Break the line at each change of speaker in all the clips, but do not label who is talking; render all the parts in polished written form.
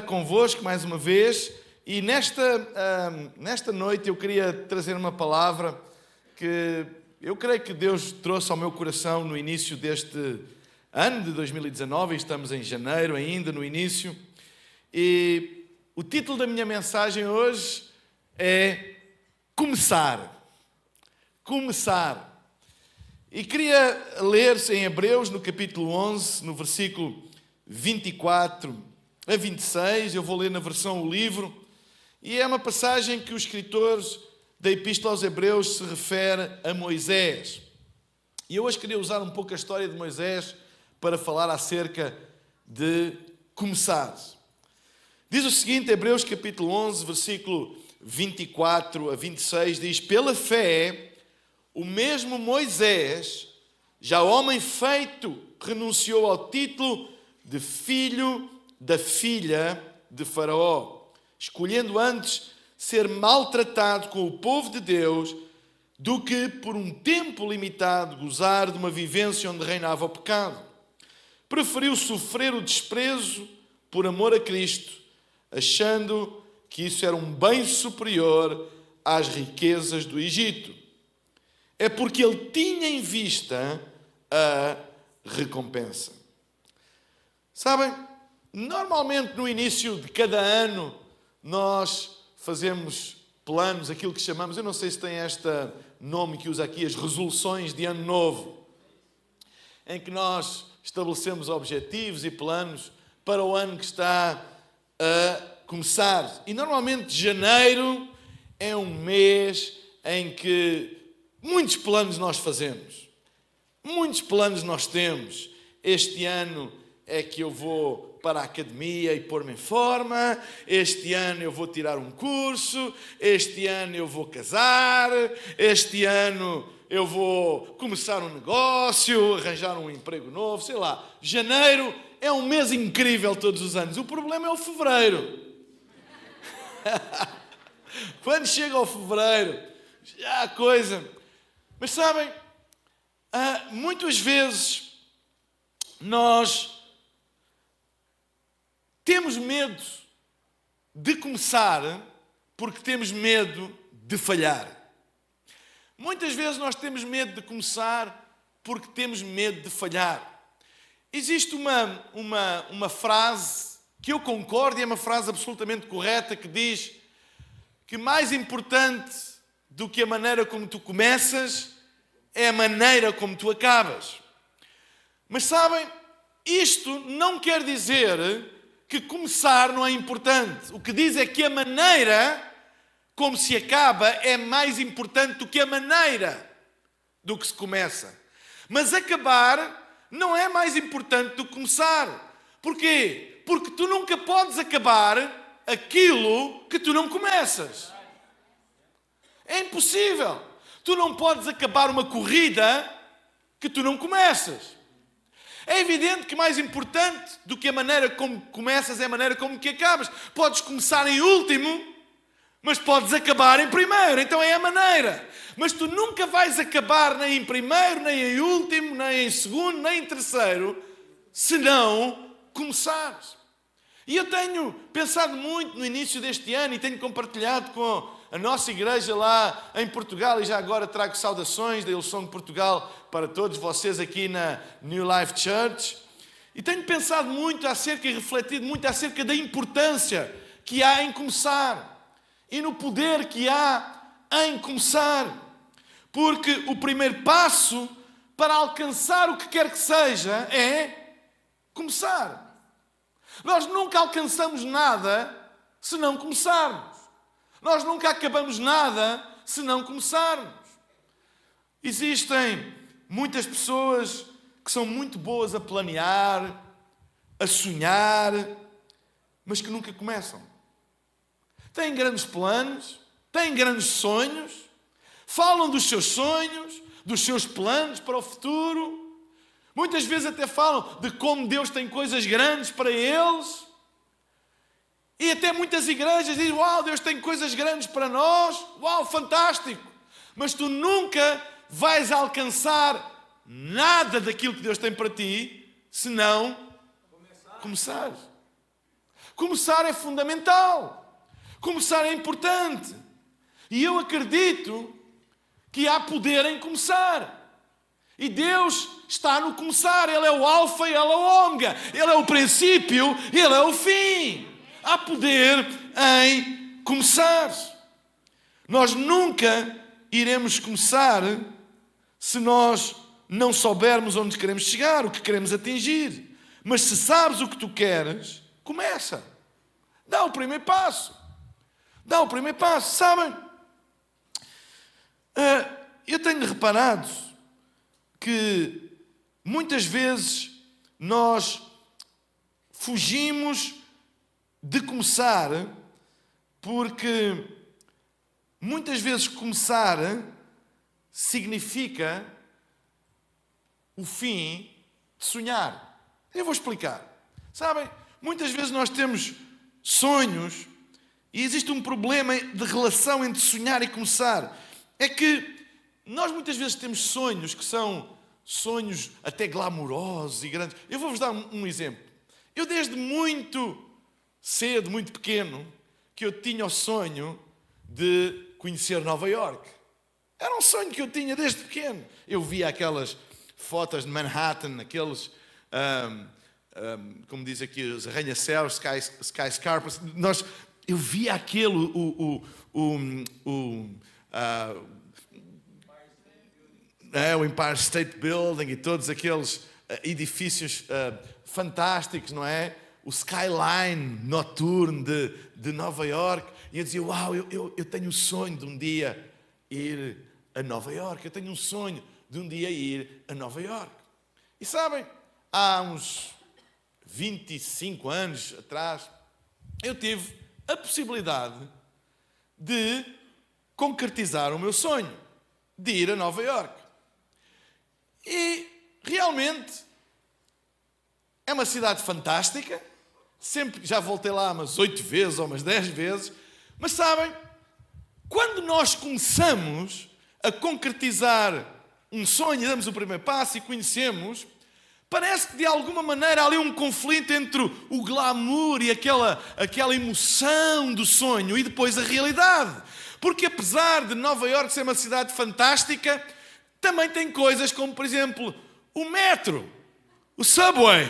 Convosco mais uma vez e nesta noite eu queria trazer uma palavra que eu creio que Deus trouxe ao meu coração no início deste ano de 2019, estamos em janeiro ainda, no início, e o título da minha mensagem hoje é Começar. Começar. E queria ler-se em Hebreus, no capítulo 11, no versículo 24 a 26, eu vou ler na versão O Livro, e é uma passagem que os escritores da Epístola aos Hebreus se refere a Moisés. E eu hoje queria usar um pouco a história de Moisés para falar acerca de começar. Diz o seguinte, Hebreus capítulo 11, versículo 24 a 26, diz: pela fé, o mesmo Moisés, já homem feito, renunciou ao título de filho da filha de Faraó, escolhendo antes ser maltratado com o povo de Deus do que, por um tempo limitado, gozar de uma vivência onde reinava o pecado. Preferiu sofrer o desprezo por amor a Cristo, achando que isso era um bem superior às riquezas do Egito. É porque ele tinha em vista a recompensa. Sabem, normalmente no início de cada ano nós fazemos planos, aquilo que chamamos, eu não sei se tem este nome que usa aqui, as resoluções de ano novo, em que nós estabelecemos objetivos e planos para o ano que está a começar. E normalmente janeiro é um mês em que muitos planos nós fazemos, muitos planos nós temos. Este ano é que eu vou para a academia e pôr-me em forma, este ano eu vou tirar um curso, este ano eu vou casar, este ano eu vou começar um negócio, arranjar um emprego novo, sei lá. Janeiro é um mês incrível todos os anos. O problema é o fevereiro. Quando chega ao fevereiro, já há coisa. Mas sabem, muitas vezes nós temos medo de começar porque temos medo de falhar. Muitas vezes nós temos medo de começar porque temos medo de falhar. Existe uma frase que eu concordo e é uma frase absolutamente correta que diz que mais importante do que a maneira como tu começas é a maneira como tu acabas. Mas sabem, isto não quer dizer que começar não é importante. O que diz é que a maneira como se acaba é mais importante do que a maneira do que se começa. Mas acabar não é mais importante do que começar. Porquê? Porque tu nunca podes acabar aquilo que tu não começas. É impossível. Tu não podes acabar uma corrida que tu não começas. É evidente que mais importante do que a maneira como começas é a maneira como que acabas. Podes começar em último, mas podes acabar em primeiro. Então é a maneira. Mas tu nunca vais acabar nem em primeiro, nem em último, nem em segundo, nem em terceiro, se não começares. E eu tenho pensado muito no início deste ano e tenho compartilhado com a nossa igreja lá em Portugal, e já agora trago saudações da Hillsong Portugal para todos vocês aqui na New Life Church. E tenho pensado muito acerca e refletido muito acerca da importância que há em começar e no poder que há em começar. Porque o primeiro passo para alcançar o que quer que seja é começar. Nós nunca alcançamos nada se não começarmos. Nós nunca acabamos nada se não começarmos. Existem muitas pessoas que são muito boas a planear, a sonhar, mas que nunca começam. Têm grandes planos, têm grandes sonhos, falam dos seus sonhos, dos seus planos para o futuro. Muitas vezes até falam de como Deus tem coisas grandes para eles. E até muitas igrejas dizem: uau, Deus tem coisas grandes para nós. Uau, fantástico. Mas tu nunca vais alcançar nada daquilo que Deus tem para ti se não começares. Começar é fundamental. Começar é importante. E eu acredito que há poder em começar. E Deus está no começar. Ele é o alfa e Ele é o ômega. Ele é o princípio e Ele é o fim. Há poder em começar. Nós nunca iremos começar se nós não soubermos onde queremos chegar, o que queremos atingir. Mas se sabes o que tu queres, começa. Dá o primeiro passo. Dá o primeiro passo. Sabem? Eu tenho reparado que muitas vezes nós fugimos de começar porque muitas vezes começar significa o fim de sonhar. Eu vou explicar. Sabem, muitas vezes nós temos sonhos e existe um problema de relação entre sonhar e começar. É que nós muitas vezes temos sonhos que são sonhos até glamourosos e grandes. Eu vou-vos dar um exemplo. Eu desde muito cedo, muito pequeno, que eu tinha o sonho de conhecer Nova Iorque. Era um sonho que eu tinha desde pequeno. Eu via aquelas fotos de Manhattan, aqueles, como diz aqui, os arranha-céus, skyscrapers. Eu via aquele, o Empire State Building e todos aqueles edifícios fantásticos, não é? O skyline noturno de Nova Iorque. E eu dizia, uau, eu tenho um sonho de um dia ir a Nova Iorque. Eu tenho um sonho de um dia ir a Nova Iorque. E sabem, há uns 25 anos atrás, eu tive a possibilidade de concretizar o meu sonho, de ir a Nova Iorque. E realmente é uma cidade fantástica. Sempre, já voltei lá umas 8 vezes ou umas 10 vezes. Mas sabem, quando nós começamos a concretizar um sonho e damos o primeiro passo e conhecemos, parece que de alguma maneira há ali um conflito entre o glamour e aquela emoção do sonho e depois a realidade. Porque apesar de Nova Iorque ser uma cidade fantástica, também tem coisas como, por exemplo, o metro, o subway,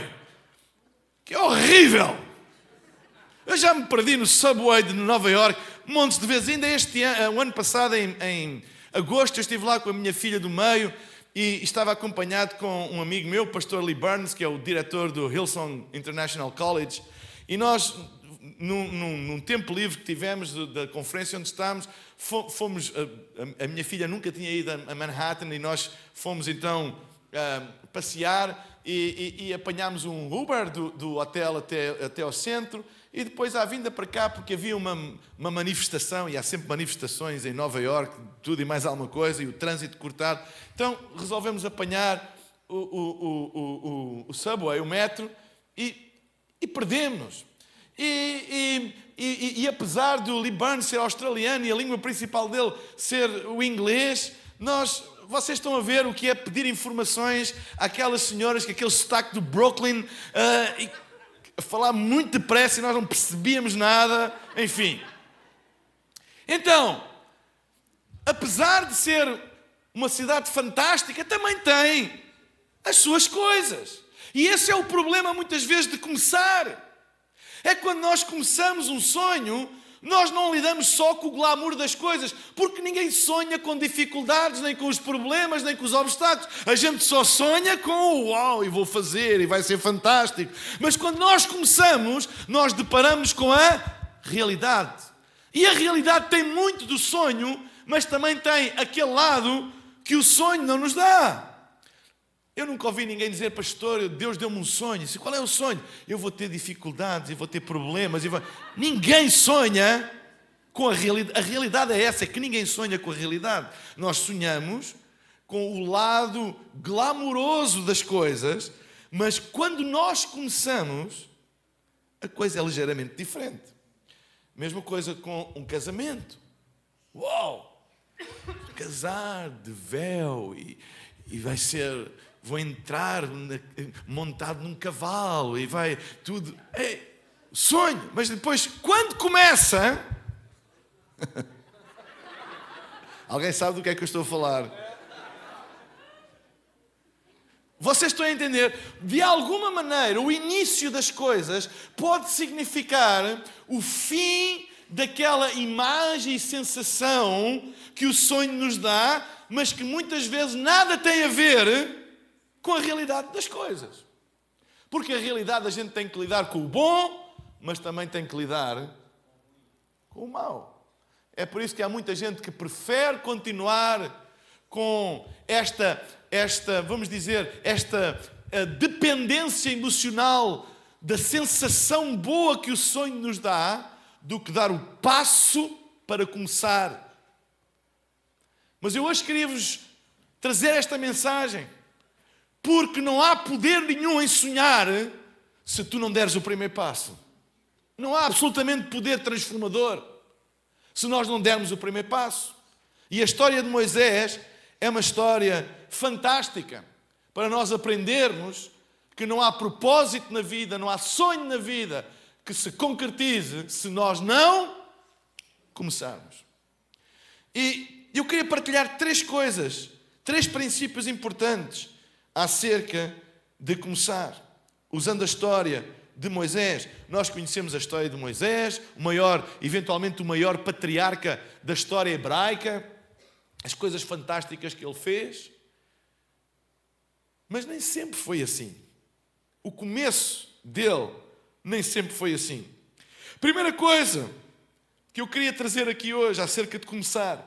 que é horrível. Eu já me perdi no subway de Nova Iorque montes de vezes. Ainda o ano passado, em agosto, eu estive lá com a minha filha do meio e estava acompanhado com um amigo meu, o pastor Lee Burns, que é o diretor do Hillsong International College. E nós, num tempo livre que tivemos da conferência onde estávamos, fomos, a minha filha nunca tinha ido a Manhattan e nós fomos então passear e apanhámos um Uber do hotel até ao centro e depois à vinda para cá, porque havia uma manifestação, e há sempre manifestações em Nova Iorque, tudo e mais alguma coisa, e o trânsito cortado. Então resolvemos apanhar o subway, o metro, e perdemos-nos. E apesar do Lee Burns ser australiano e a língua principal dele ser o inglês, vocês estão a ver o que é pedir informações àquelas senhoras com aquele sotaque do Brooklyn, a falar muito depressa e nós não percebíamos nada, enfim. Então, apesar de ser uma cidade fantástica, também tem as suas coisas. E esse é o problema muitas vezes de começar. É quando nós começamos um sonho, nós não lidamos só com o glamour das coisas, porque ninguém sonha com dificuldades, nem com os problemas, nem com os obstáculos. A gente só sonha com o uau, e vou fazer, e vai ser fantástico. Mas quando nós começamos, nós deparamos com a realidade. E a realidade tem muito do sonho, mas também tem aquele lado que o sonho não nos dá. Eu nunca ouvi ninguém dizer, pastor, Deus deu-me um sonho. Qual é o sonho? Eu vou ter dificuldades, eu vou ter problemas. Ninguém sonha com a realidade. A realidade é essa, é que ninguém sonha com a realidade. Nós sonhamos com o lado glamouroso das coisas, mas quando nós começamos, a coisa é ligeiramente diferente. Mesma coisa com um casamento. Uau! Casar de véu e vai ser... Vou entrar montado num cavalo e vai tudo... sonho. Mas depois, quando começa... Alguém sabe do que é que eu estou a falar? Vocês estão a entender? De alguma maneira, o início das coisas pode significar o fim daquela imagem e sensação que o sonho nos dá, mas que muitas vezes nada tem a ver com a realidade das coisas. Porque a realidade a gente tem que lidar com o bom, mas também tem que lidar com o mau. É por isso que há muita gente que prefere continuar com esta vamos dizer, esta dependência emocional da sensação boa que o sonho nos dá, do que dar o passo para começar. Mas eu hoje queria-vos trazer esta mensagem, porque não há poder nenhum em sonhar se tu não deres o primeiro passo. Não há absolutamente poder transformador se nós não dermos o primeiro passo. E a história de Moisés é uma história fantástica para nós aprendermos que não há propósito na vida, não há sonho na vida que se concretize se nós não começarmos. E eu queria partilhar 3 coisas, 3 princípios importantes acerca de começar. Usando a história de Moisés, nós conhecemos a história de Moisés, eventualmente o maior patriarca da história hebraica, as coisas fantásticas que ele fez. Mas nem sempre foi assim. O começo dele nem sempre foi assim. Primeira coisa que eu queria trazer aqui hoje acerca de começar,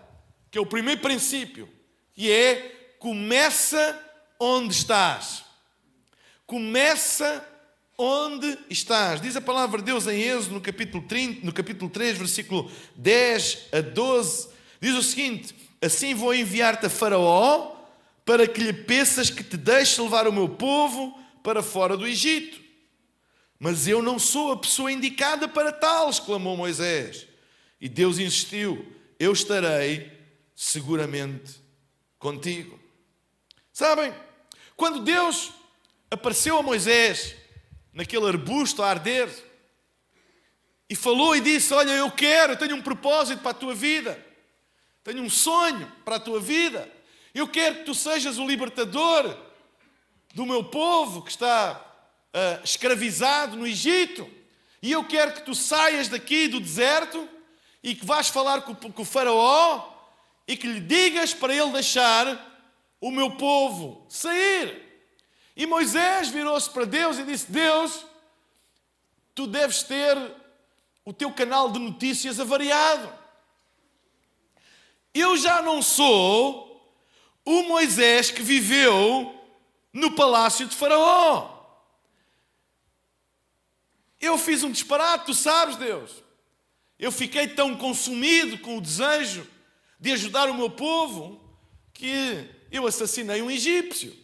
que é o primeiro princípio, que é: começa onde estás. Começa onde estás. Diz a palavra de Deus em Êxodo, no capítulo 3, versículo 10 a 12, diz o seguinte: assim vou enviar-te a Faraó, para que lhe peças que te deixe levar o meu povo para fora do Egito. Mas eu não sou a pessoa indicada para tal, exclamou Moisés. E Deus insistiu: eu estarei seguramente contigo. Sabem, quando Deus apareceu a Moisés naquele arbusto a arder e falou e disse: olha, eu tenho um propósito para a tua vida, tenho um sonho para a tua vida, eu quero que tu sejas o libertador do meu povo que está escravizado no Egito, e eu quero que tu saias daqui do deserto e que vás falar com o Faraó e que lhe digas para ele deixar o meu povo sair. E Moisés virou-se para Deus e disse: Deus, tu deves ter o teu canal de notícias avariado. Eu já não sou o Moisés que viveu no palácio de Faraó. Eu fiz um disparate, tu sabes, Deus. Eu fiquei tão consumido com o desejo de ajudar o meu povo que eu assassinei um egípcio.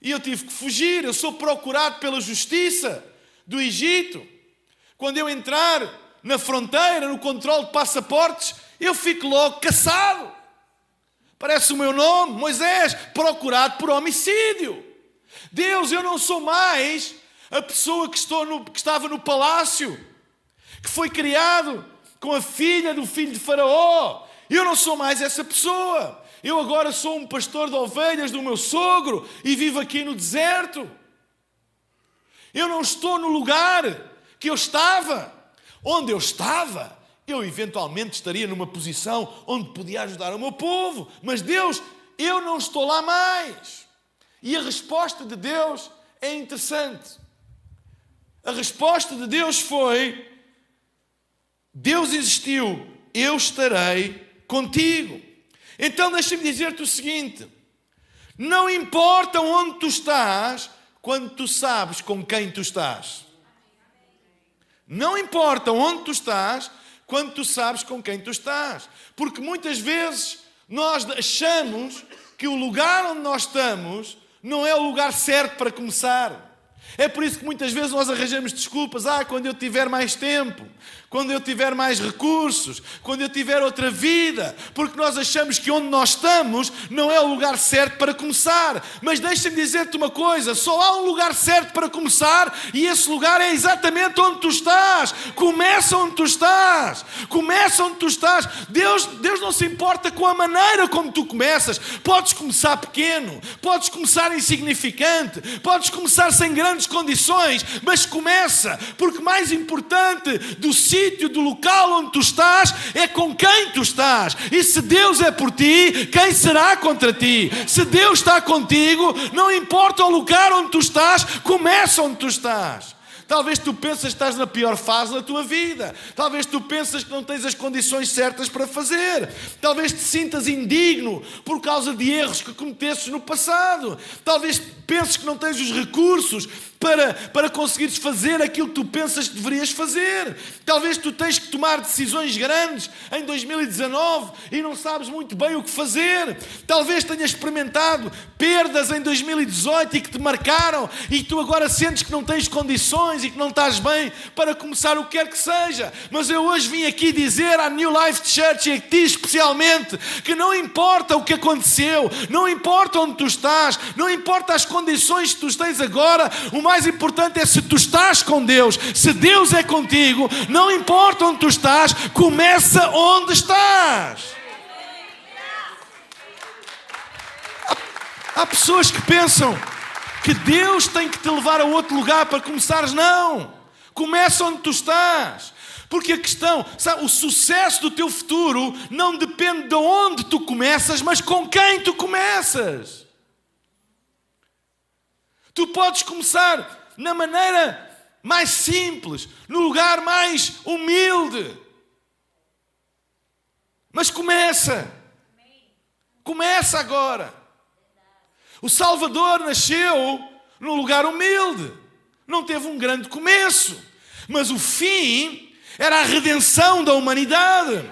E eu tive que fugir. Eu sou procurado pela justiça do Egito. Quando eu entrar na fronteira, no controle de passaportes, eu fico logo caçado. Parece o meu nome, Moisés, procurado por homicídio. Deus, eu não sou mais a pessoa que estava no palácio, que foi criado com a filha do filho de Faraó. Eu não sou mais essa pessoa. Eu agora sou um pastor de ovelhas do meu sogro e vivo aqui no deserto. Eu não estou no lugar que eu estava. Onde eu estava, eu eventualmente estaria numa posição onde podia ajudar o meu povo. Mas Deus, eu não estou lá mais. E a resposta de Deus é interessante. A resposta de Deus foi: Deus insistiu, eu estarei contigo. Então deixa-me dizer-te o seguinte: não importa onde tu estás, quando tu sabes com quem tu estás. Não importa onde tu estás, quando tu sabes com quem tu estás. Porque muitas vezes nós achamos que o lugar onde nós estamos não é o lugar certo para começar. É por isso que muitas vezes nós arranjamos desculpas. Quando eu tiver mais tempo, quando eu tiver mais recursos, quando eu tiver outra vida, porque nós achamos que onde nós estamos não é o lugar certo para começar. Mas deixa-me dizer-te uma coisa, só há um lugar certo para começar e esse lugar é exatamente onde tu estás. Começa onde tu estás. Começa onde tu estás. Deus não se importa com a maneira como tu começas. Podes começar pequeno, podes começar insignificante, podes começar sem grandes condições, mas começa, porque mais importante do sítio, do local onde tu estás, é com quem tu estás. E se Deus é por ti, quem será contra ti? Se Deus está contigo, não importa o lugar onde tu estás, começa onde tu estás. Talvez tu pensas que estás na pior fase da tua vida. Talvez tu pensas que não tens as condições certas para fazer. Talvez te sintas indigno por causa de erros que cometestes no passado. Talvez penses que não tens os recursos para conseguires fazer aquilo que tu pensas que deverias fazer. Talvez tu tens que tomar decisões grandes em 2019 e não sabes muito bem o que fazer. Talvez tenhas experimentado perdas em 2018 e que te marcaram e tu agora sentes que não tens condições e que não estás bem para começar o que quer que seja. Mas eu hoje vim aqui dizer à New Life Church e a ti especialmente que não importa o que aconteceu, não importa onde tu estás, não importa as condições que tu tens agora, o mais importante é se tu estás com Deus. Se Deus é contigo, não importa onde tu estás, começa onde estás. Há pessoas que pensam que Deus tem que te levar a outro lugar para começares. Não, começa onde tu estás. Porque a questão, sabe, o sucesso do teu futuro não depende de onde tu começas, mas com quem tu começas. Tu podes começar na maneira mais simples, no lugar mais humilde. Mas começa. Começa agora. O Salvador nasceu num lugar humilde. Não teve um grande começo. Mas o fim era a redenção da humanidade.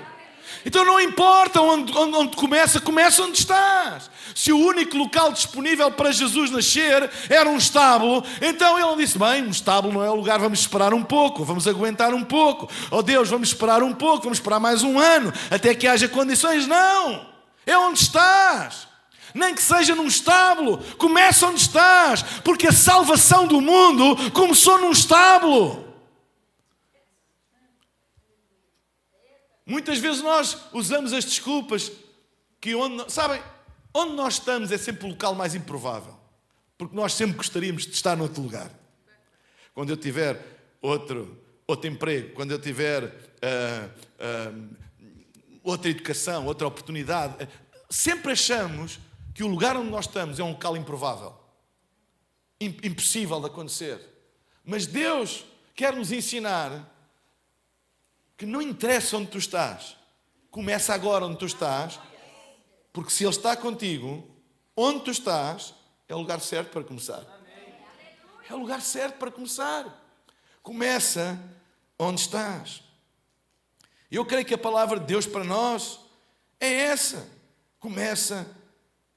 Então não importa onde começa, começa onde estás. Se o único local disponível para Jesus nascer era um estábulo, então ele não disse, bem, um estábulo não é o lugar, vamos esperar um pouco, vamos aguentar um pouco. Oh Deus, vamos esperar um pouco, vamos esperar mais um ano, até que haja condições. Não, é onde estás. Nem que seja num estábulo, começa onde estás, porque a salvação do mundo começou num estábulo. Muitas vezes nós usamos as desculpas que onde nós estamos é sempre o local mais improvável, porque nós sempre gostaríamos de estar noutro lugar. Quando eu tiver outro emprego, quando eu tiver outra educação, outra oportunidade, sempre achamos que o lugar onde nós estamos é um local improvável, impossível de acontecer. Mas Deus quer nos ensinar que não interessa onde tu estás, começa agora onde tu estás, porque se Ele está contigo, onde tu estás, é o lugar certo para começar. É o lugar certo para começar. Começa onde estás. Eu creio que a palavra de Deus para nós é essa. Começa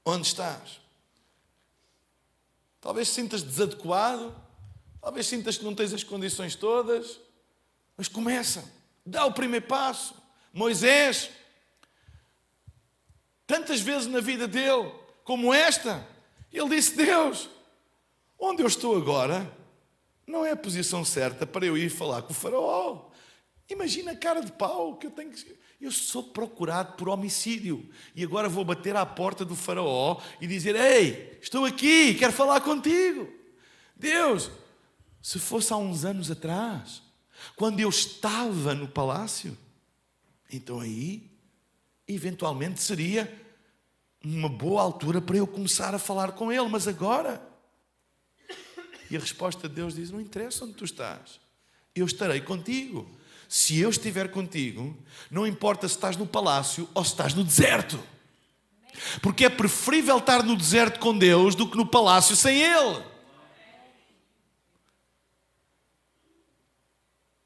onde estás. Talvez sintas desadequado, talvez sintas que não tens as condições todas, mas começa. Dá o primeiro passo. Moisés, tantas vezes na vida dele, como esta, ele disse, Deus, onde eu estou agora, não é a posição certa para eu ir falar com o faraó. Imagina a cara de pau que eu tenho. Eu sou procurado por homicídio e agora vou bater à porta do faraó e dizer, ei, estou aqui, quero falar contigo. Deus, se fosse há uns anos atrás, quando eu estava no palácio, então aí, eventualmente seria uma boa altura para eu começar a falar com ele, mas agora... E a resposta de Deus diz, não interessa onde tu estás, eu estarei contigo. Se eu estiver contigo, não importa se estás no palácio ou se estás no deserto. Porque é preferível estar no deserto com Deus do que no palácio sem Ele.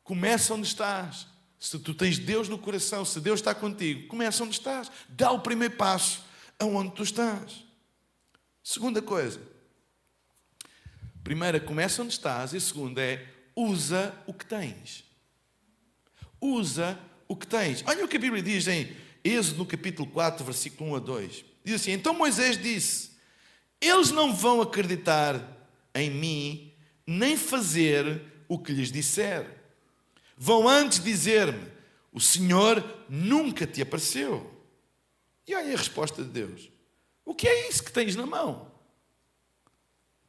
Começa onde estás. Se tu tens Deus no coração, se Deus está contigo, começa onde estás. Dá o primeiro passo aonde tu estás. Segunda coisa. Primeira, começa onde estás. E a segunda é, usa o que tens. Usa o que tens. Olha o que a Bíblia diz em Êxodo, no capítulo 4, versículo 1 a 2. Diz assim: então Moisés disse: eles não vão acreditar em mim, nem fazer o que lhes disser. Vão antes dizer-me: o Senhor nunca te apareceu. E olha a resposta de Deus: o que é isso que tens na mão?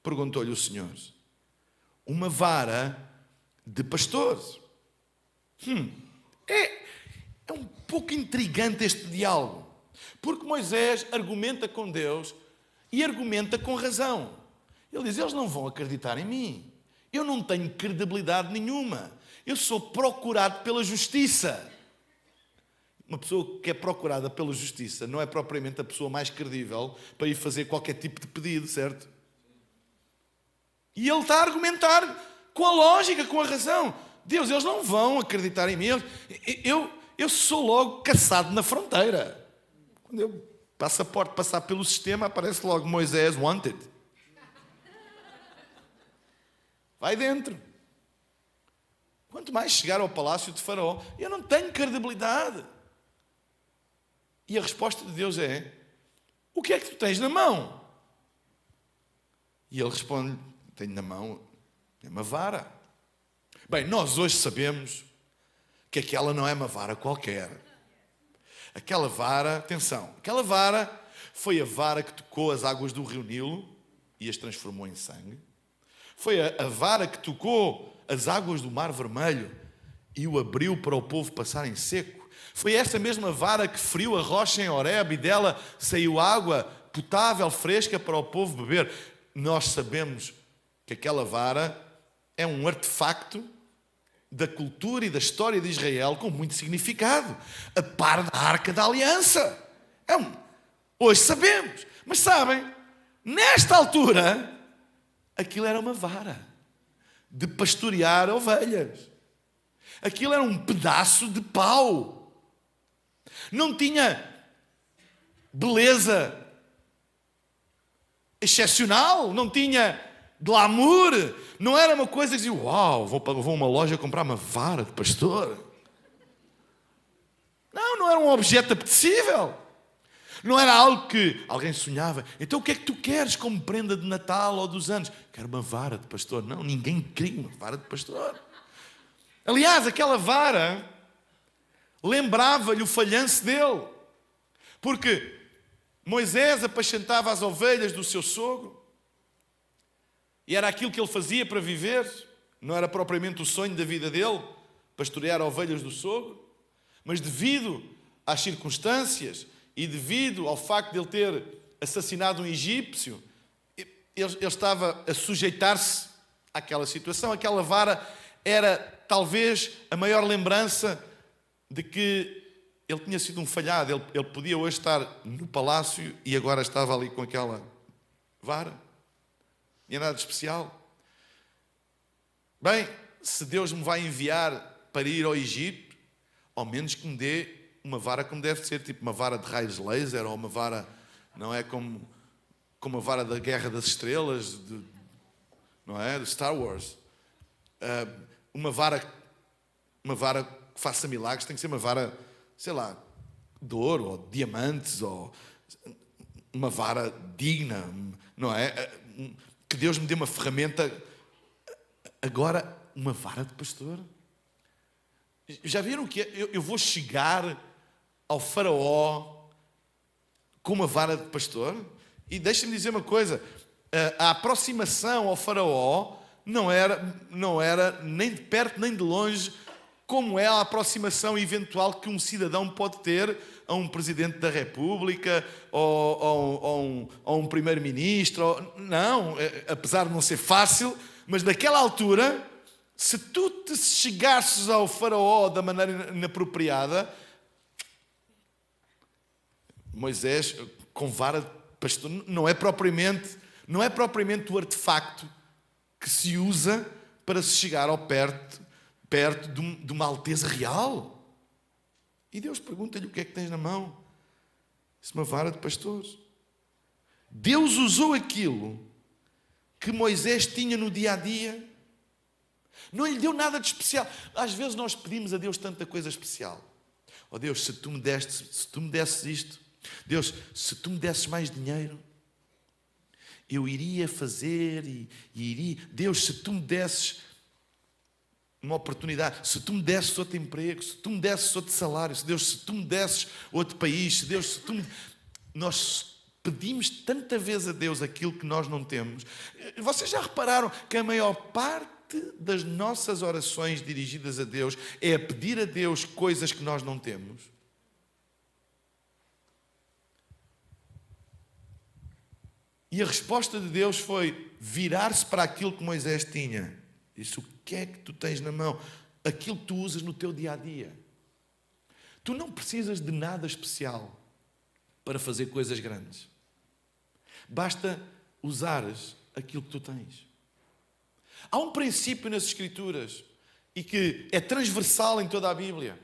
Perguntou-lhe o Senhor: uma vara de pastor. É um pouco intrigante este diálogo, porque Moisés argumenta com Deus e argumenta com razão. Ele diz: eles não vão acreditar em mim, eu não tenho credibilidade nenhuma, eu sou procurado pela justiça. Uma pessoa que é procurada pela justiça não é propriamente a pessoa mais credível para ir fazer qualquer tipo de pedido, certo? E ele está a argumentar com a lógica, com a razão. Deus, eles não vão acreditar em mim. Eu sou logo caçado na fronteira. Quando eu passaporte passar pelo sistema, aparece logo Moisés wanted. Vai dentro. Quanto mais chegar ao palácio de Faraó, eu não tenho credibilidade. E a resposta de Deus é: o que é que tu tens na mão? E ele responde: tenho na mão uma vara. Bem, nós hoje sabemos que aquela não é uma vara qualquer. Aquela vara, atenção, aquela vara foi a vara que tocou as águas do rio Nilo e as transformou em sangue. Foi a vara que tocou as águas do Mar Vermelho e o abriu para o povo passar em seco. Foi essa mesma vara que feriu a rocha em Horebe e dela saiu água potável, fresca para o povo beber. Nós sabemos que aquela vara é um artefacto da cultura e da história de Israel com muito significado, a par da Arca da Aliança. Hoje sabemos, mas sabem, nesta altura, aquilo era uma vara de pastorear ovelhas. Aquilo era um pedaço de pau. Não tinha beleza excepcional, não tinha glamour, não era uma coisa que dizia: uau, vou a uma loja comprar uma vara de pastor. Não era um objeto apetecível. Não era algo que alguém sonhava. Então o que é que tu queres como prenda de Natal ou dos anos? Quero uma vara de pastor. Não, ninguém queria uma vara de pastor. Aliás, aquela vara lembrava-lhe o falhanço dele. Porque Moisés apacentava as ovelhas do seu sogro. E era aquilo que ele fazia para viver. Não era propriamente o sonho da vida dele, pastorear ovelhas do sogro. Mas devido às circunstâncias e devido ao facto de ele ter assassinado um egípcio, ele estava a sujeitar-se àquela situação. Aquela vara era talvez a maior lembrança de que ele tinha sido um falhado. Ele podia hoje estar no palácio e agora estava ali com aquela vara. Não é nada de especial. Bem, se Deus me vai enviar para ir ao Egito, ao menos que me dê uma vara como deve ser, tipo uma vara de raios laser, ou uma vara, não é como a vara da Guerra das Estrelas, não é? De Star Wars. Uma vara que faça milagres tem que ser uma vara, sei lá, de ouro, ou de diamantes, ou uma vara digna, não é? Que Deus me dê uma ferramenta. Agora, uma vara de pastor. Já viram que eu vou chegar ao Faraó com uma vara de pastor? E deixa-me dizer uma coisa: a aproximação ao Faraó não era nem de perto nem de longe como é a aproximação eventual que um cidadão pode ter a um presidente da República ou a um primeiro-ministro. Não, apesar de não ser fácil, mas naquela altura, se tu te chegasses ao Faraó da maneira inapropriada, Moisés, com vara de pastor, não é propriamente o artefacto que se usa para se chegar ao perto de uma alteza real. E Deus pergunta-lhe: o que é que tens na mão? Disse: uma vara de pastor. Deus usou aquilo que Moisés tinha no dia a dia Não lhe deu nada de especial. Às vezes nós pedimos a Deus tanta coisa especial. Oh Deus, se tu me desses isto, Deus, se tu me desses mais dinheiro, eu iria fazer e iria. Deus, se tu me desses uma oportunidade, se tu me desses outro emprego, se tu me desses outro salário, Deus, se tu me desses outro país, Deus, se tu me... Nós pedimos tanta vez a Deus aquilo que nós não temos. Vocês já repararam que a maior parte das nossas orações dirigidas a Deus é a pedir a Deus coisas que nós não temos? E a resposta de Deus foi virar-se para aquilo que Moisés tinha. Disse: o que é que tu tens na mão? Aquilo que tu usas no teu dia-a-dia. Tu não precisas de nada especial para fazer coisas grandes. Basta usares aquilo que tu tens. Há um princípio nas Escrituras, e que é transversal em toda a Bíblia,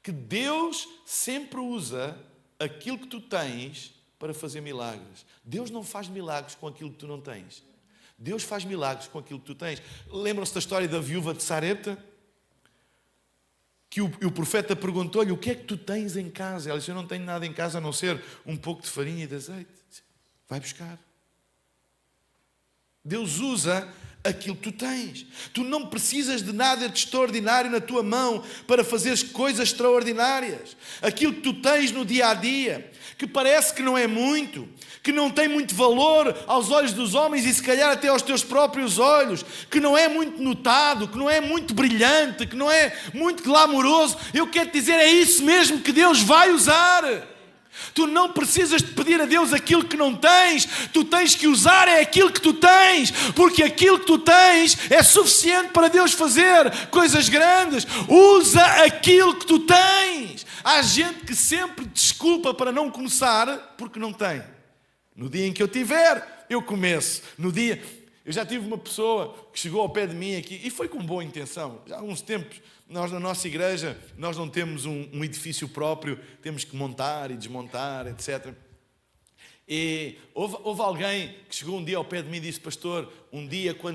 que Deus sempre usa aquilo que tu tens para fazer milagres. Deus não faz milagres com aquilo que tu não tens. Deus faz milagres com aquilo que tu tens. Lembram-se da história da viúva de Sarepta? Que o profeta perguntou-lhe: o que é que tu tens em casa? Ela disse: eu não tenho nada em casa a não ser um pouco de farinha e de azeite. Vai buscar. Deus usa aquilo que tu tens. Tu não precisas de nada de extraordinário na tua mão para fazeres coisas extraordinárias. Aquilo que tu tens no dia-a-dia, que parece que não é muito, que não tem muito valor aos olhos dos homens e se calhar até aos teus próprios olhos, que não é muito notado, que não é muito brilhante, que não é muito glamouroso, eu quero te dizer, é isso mesmo que Deus vai usar. Tu não precisas de pedir a Deus aquilo que não tens. Tu tens que usar é aquilo que tu tens, porque aquilo que tu tens é suficiente para Deus fazer coisas grandes. Usa aquilo que tu tens. Há gente que sempre desculpa para não começar porque não tem. No dia em que eu tiver, eu começo. Eu já tive uma pessoa que chegou ao pé de mim aqui, e foi com boa intenção. Já há uns tempos, nós na nossa igreja, nós não temos um edifício próprio, temos que montar e desmontar, etc. E houve alguém que chegou um dia ao pé de mim e disse: pastor, um dia quando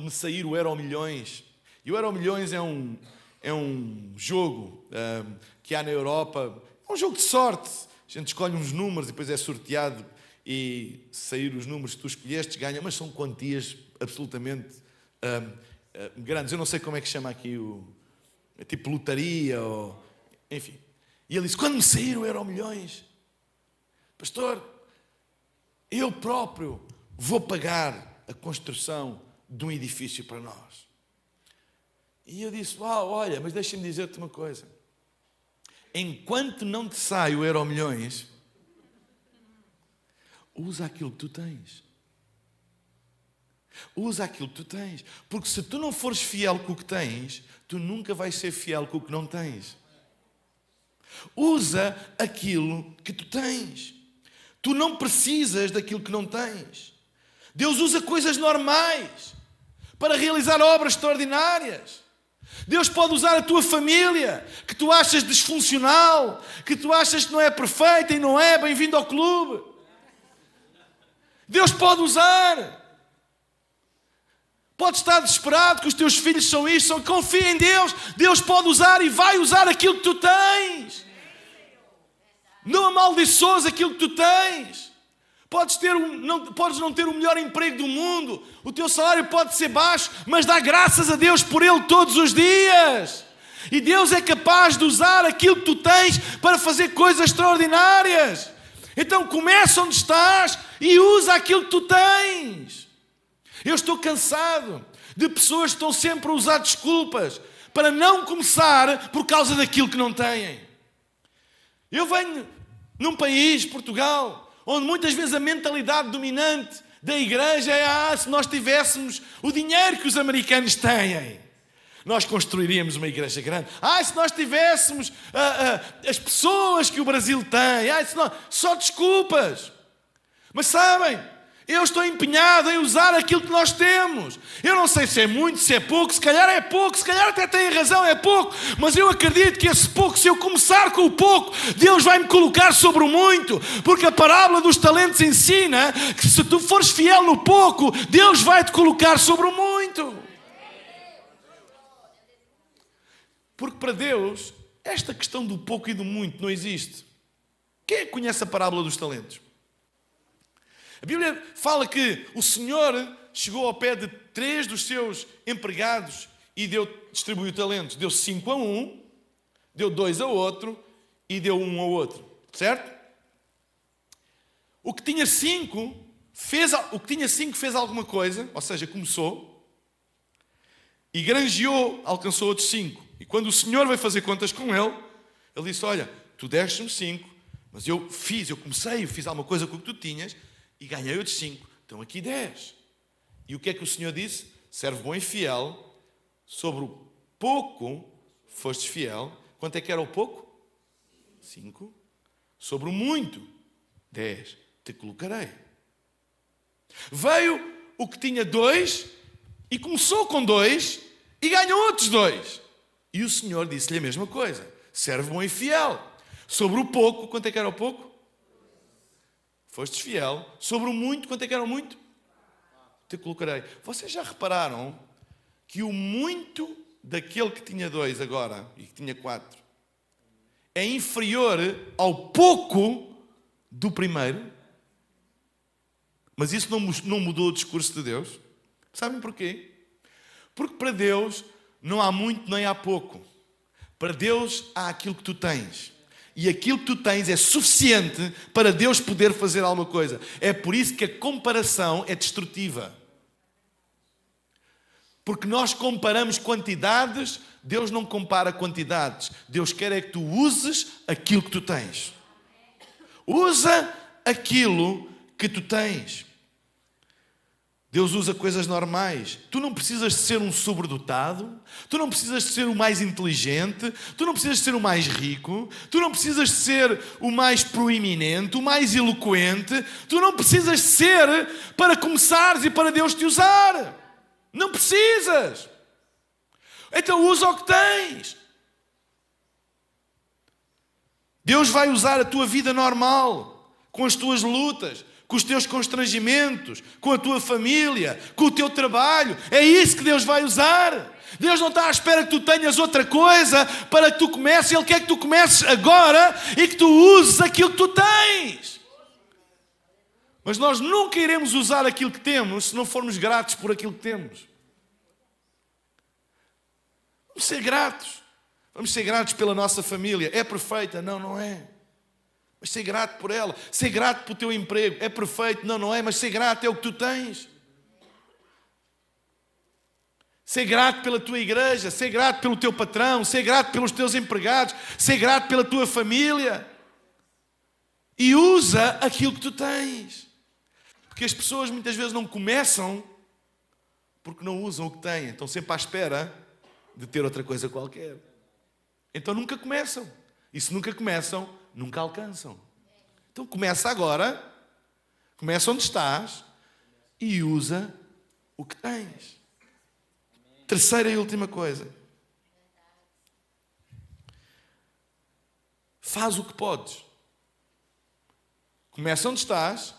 me sair o Euromilhões, e o Euromilhões é um jogo que há na Europa, é um jogo de sorte. A gente escolhe uns números e depois é sorteado, e sair os números que tu escolheste, ganha, mas são quantias absolutamente grandes. Eu não sei como é que chama aqui, é tipo lotaria, ou, enfim. E ele disse: quando me sair o Euromilhões, pastor, eu próprio vou pagar a construção de um edifício para nós. E eu disse: olha, mas deixa-me dizer-te uma coisa. Enquanto não te sai o Euromilhões, usa aquilo que tu tens. Usa aquilo que tu tens. Porque se tu não fores fiel com o que tens, tu nunca vais ser fiel com o que não tens. Usa aquilo que tu tens. Tu não precisas daquilo que não tens. Deus usa coisas normais para realizar obras extraordinárias. Deus pode usar a tua família, que tu achas disfuncional, que tu achas que não é perfeita e não é, bem-vindo ao clube. Deus pode usar. Pode estar desesperado que os teus filhos são isto, confia em Deus. Deus pode usar e vai usar aquilo que tu tens. Não amaldiçoas aquilo que tu tens. Podes não ter o melhor emprego do mundo, o teu salário pode ser baixo, mas dá graças a Deus por ele todos os dias. E Deus é capaz de usar aquilo que tu tens para fazer coisas extraordinárias. Então começa onde estás e usa aquilo que tu tens. Eu estou cansado de pessoas que estão sempre a usar desculpas para não começar por causa daquilo que não têm. Eu venho num país, Portugal, onde muitas vezes a mentalidade dominante da igreja é: se nós tivéssemos o dinheiro que os americanos têm, nós construiríamos uma igreja grande. Se nós tivéssemos as pessoas que o Brasil tem. Só desculpas. Mas sabem, eu estou empenhado em usar aquilo que nós temos. Eu não sei se é muito, se é pouco, se calhar é pouco, se calhar até tem razão, é pouco, mas eu acredito que esse pouco, se eu começar com o pouco, Deus vai me colocar sobre o muito, porque a parábola dos talentos ensina que se tu fores fiel no pouco, Deus vai te colocar sobre o muito. Porque para Deus, esta questão do pouco e do muito não existe. Quem é que conhece a parábola dos talentos? A Bíblia fala que o Senhor chegou ao pé de 3 dos seus empregados e distribuiu talentos. Deu 5 a um, deu 2 a outro e deu 1 ao outro. Certo? O que tinha 5 fez alguma coisa, ou seja, começou, e granjeou, alcançou outros 5. E quando o Senhor veio fazer contas com ele, ele disse, olha, tu deste-me 5, mas eu fiz alguma coisa com o que tu tinhas e ganhei outros 5. Então aqui 10. E o que é que o Senhor disse? Servo bom e fiel, sobre o pouco fostes fiel. Quanto é que era o pouco? 5. Sobre o muito, 10. Te colocarei. Veio o que tinha 2 e começou com 2 e ganhou outros 2. E o Senhor disse-lhe a mesma coisa. Servo bom e fiel. Sobre o pouco, quanto é que era o pouco? Fostes fiel. Sobre o muito, quanto é que era o muito? Te colocarei. Vocês já repararam que o muito daquele que tinha 2 agora e que tinha 4 é inferior ao pouco do primeiro? Mas isso não mudou o discurso de Deus. Sabem porquê? Porque para Deus não há muito nem há pouco. Para Deus há aquilo que tu tens. E aquilo que tu tens é suficiente para Deus poder fazer alguma coisa. É por isso que a comparação é destrutiva. Porque nós comparamos quantidades, Deus não compara quantidades. Deus quer é que tu uses aquilo que tu tens. Usa aquilo que tu tens. Deus usa coisas normais. Tu não precisas de ser um sobredotado, tu não precisas de ser o mais inteligente, tu não precisas de ser o mais rico, tu não precisas de ser o mais proeminente, o mais eloquente, tu não precisas de ser para começares e para Deus te usar. Não precisas. Então usa o que tens. Deus vai usar a tua vida normal, com as tuas lutas, com os teus constrangimentos, com a tua família, com o teu trabalho. É isso que Deus vai usar. Deus não está à espera que tu tenhas outra coisa para que tu comeces. Ele quer que tu comeces agora e que tu uses aquilo que tu tens. Mas nós nunca iremos usar aquilo que temos se não formos gratos por aquilo que temos. Vamos ser gratos. Vamos ser gratos pela nossa família. É perfeita? Não, não é. Mas ser grato por ela. Ser grato pelo teu emprego. É perfeito? Não, não é. Mas ser grato é o que tu tens. Ser grato pela tua igreja. Ser grato pelo teu patrão. Ser grato pelos teus empregados. Ser grato pela tua família. E usa aquilo que tu tens. Porque as pessoas muitas vezes não começam porque não usam o que têm. Estão sempre à espera de ter outra coisa qualquer. Então nunca começam. E se nunca começam, nunca alcançam. Então começa agora, começa onde estás e usa o que tens. Terceira e última coisa. Faz o que podes. Começa onde estás,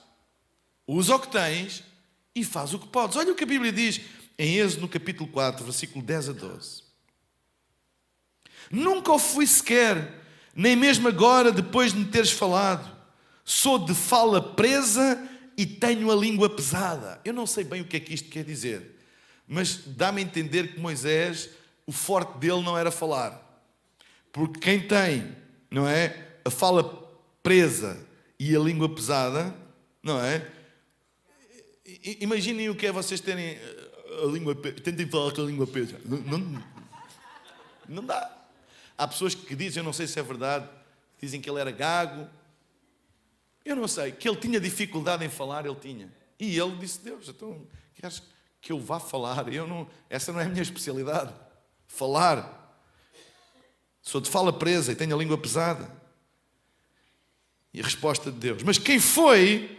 usa o que tens e faz o que podes. Olha o que a Bíblia diz em Êxodo, no capítulo 4, versículo 10 a 12. Nunca o fui sequer, nem mesmo agora, depois de me teres falado. Sou de fala presa e tenho a língua pesada. Eu não sei bem o que é que isto quer dizer, mas dá-me a entender que Moisés, o forte dele não era falar. Porque quem tem, não é, a fala presa e a língua pesada, não é? Imaginem o que é vocês terem a língua presa. Tentem falar com a língua presa. Não dá. Há pessoas que dizem, eu não sei se é verdade, dizem que ele era gago. Eu não sei, que ele tinha dificuldade em falar, ele tinha. E ele disse, Deus, então queres que eu vá falar? Essa não é a minha especialidade. Falar. Sou de fala presa e tenho a língua pesada. E a resposta de Deus, mas quem foi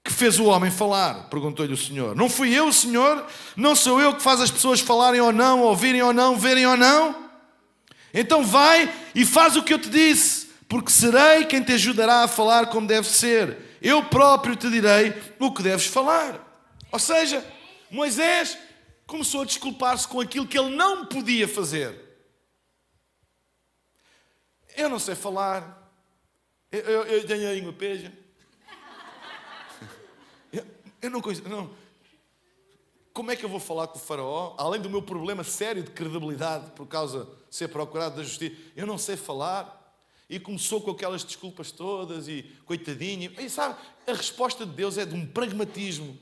que fez o homem falar? Perguntou-lhe o Senhor. Não fui eu, Senhor? Não sou eu que faz as pessoas falarem ou não, ouvirem ou não, verem ou não? Então vai e faz o que eu te disse, porque serei quem te ajudará a falar como deve ser. Eu próprio te direi o que deves falar. Ou seja, Moisés começou a desculpar-se com aquilo que ele não podia fazer. Eu não sei falar. Eu tenho a língua peja. Eu não conheço. Não. Como é que eu vou falar com o faraó? Além do meu problema sério de credibilidade por causa de ser procurado da justiça. Eu não sei falar. E começou com aquelas desculpas todas e coitadinho. E sabe, a resposta de Deus é de um pragmatismo.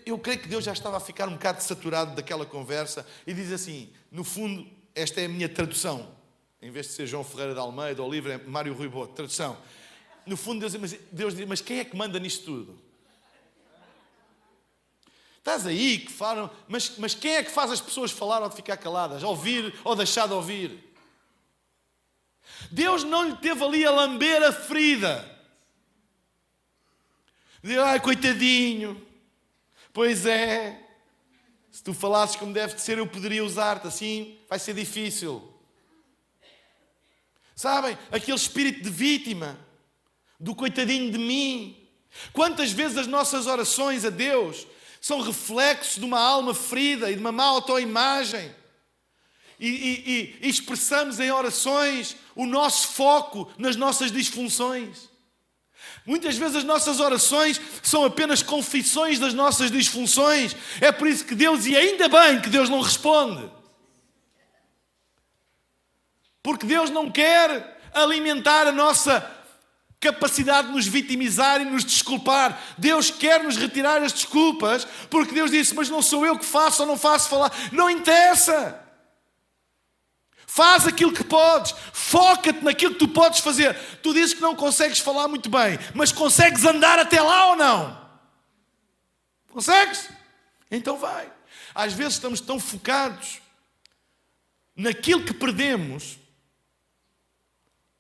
Eu creio que Deus já estava a ficar um bocado saturado daquela conversa e diz assim, no fundo, esta é a minha tradução. Em vez de ser João Ferreira de Almeida ou livro, é Mário Rui Boto, tradução. No fundo, Deus diz, mas quem é que manda nisto tudo? Estás aí que falam, mas quem é que faz as pessoas falar ou de ficar caladas? Ouvir ou deixar de ouvir? Deus não lhe teve ali a lamber a ferida. Diz, ai, coitadinho. Pois é. Se tu falasses como deve de ser, eu poderia usar-te. Assim vai ser difícil. Sabem? Aquele espírito de vítima. Do coitadinho de mim. Quantas vezes as nossas orações a Deus são reflexos de uma alma ferida e de uma má autoimagem. E expressamos em orações o nosso foco nas nossas disfunções. Muitas vezes as nossas orações são apenas confissões das nossas disfunções. É por isso que Deus, e ainda bem que Deus não responde. Porque Deus não quer alimentar a nossa capacidade de nos vitimizar e nos desculpar. Deus quer nos retirar as desculpas, porque Deus disse, mas não sou eu que faço ou não faço falar. Não interessa. Faz aquilo que podes. Foca-te naquilo que tu podes fazer. Tu dizes que não consegues falar muito bem, mas consegues andar até lá ou não? Consegues? Então vai. Às vezes estamos tão focados naquilo que perdemos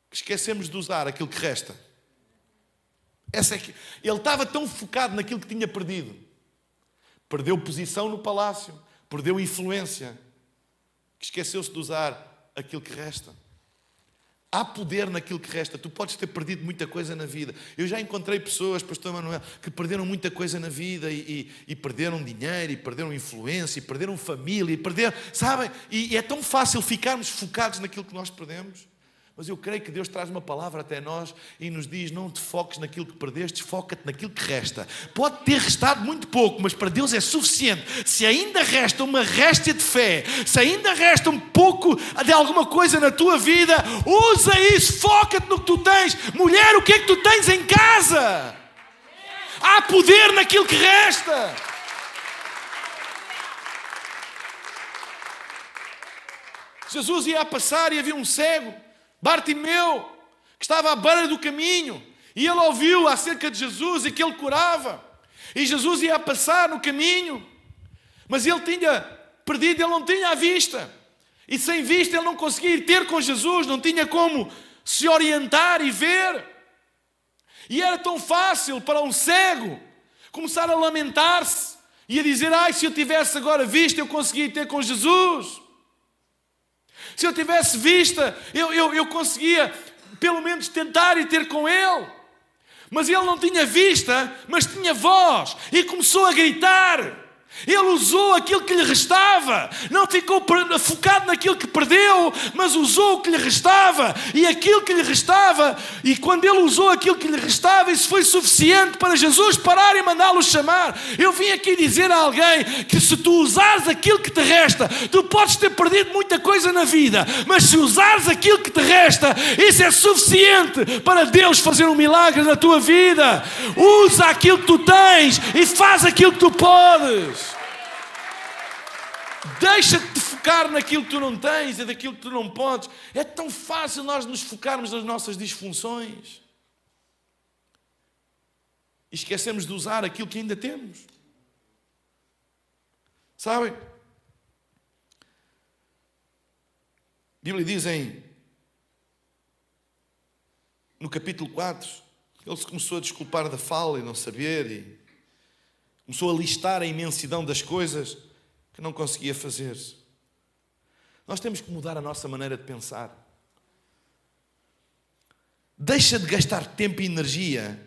que esquecemos de usar aquilo que resta. Ele estava tão focado naquilo que tinha perdido. Perdeu posição no palácio, perdeu influência, que esqueceu-se de usar aquilo que resta. Há poder naquilo que resta. Tu podes ter perdido muita coisa na vida. Eu já encontrei pessoas, pastor Manuel, que perderam muita coisa na vida e perderam dinheiro, e perderam influência, e perderam família, e perderam, sabem? E é tão fácil ficarmos focados naquilo que nós perdemos. Mas eu creio que Deus traz uma palavra até nós e nos diz, não te foques naquilo que perdeste, foca-te naquilo que resta. Pode ter restado muito pouco, mas para Deus é suficiente. Se ainda resta uma réstia de fé, se ainda resta um pouco de alguma coisa na tua vida, usa isso, foca-te no que tu tens. Mulher, o que é que tu tens em casa? Há poder naquilo que resta. Jesus ia a passar e havia um cego, Bartimeu, que estava à beira do caminho, e ele ouviu acerca de Jesus e que ele curava, e Jesus ia a passar no caminho, mas ele tinha perdido, ele não tinha a vista, e sem vista ele não conseguia ir ter com Jesus, não tinha como se orientar e ver, e era tão fácil para um cego começar a lamentar-se e a dizer, ai, se eu tivesse agora vista eu conseguia ir ter com Jesus. Se eu tivesse vista, eu conseguia pelo menos tentar ir ter com Ele. Mas ele não tinha vista, mas tinha voz. E começou a gritar. Ele usou aquilo que lhe restava. Não ficou focado naquilo que perdeu, mas usou o que lhe restava. E aquilo que lhe restava, e quando ele usou aquilo que lhe restava, isso foi suficiente para Jesus parar e mandá-lo chamar. Eu vim aqui dizer a alguém que se tu usares aquilo que te resta, tu podes ter perdido muita coisa na vida, mas se usares aquilo que te resta, isso é suficiente para Deus fazer um milagre na tua vida. Usa aquilo que tu tens e faz aquilo que tu podes. Deixa-te de focar naquilo que tu não tens e daquilo que tu não podes. É tão fácil nós nos focarmos nas nossas disfunções. E esquecemos de usar aquilo que ainda temos. Sabem? A Bíblia diz no capítulo 4, ele se começou a desculpar da fala e não saber, e começou a listar a imensidão das coisas que não conseguia fazer. Nós temos que mudar a nossa maneira de pensar. Deixa de gastar tempo e energia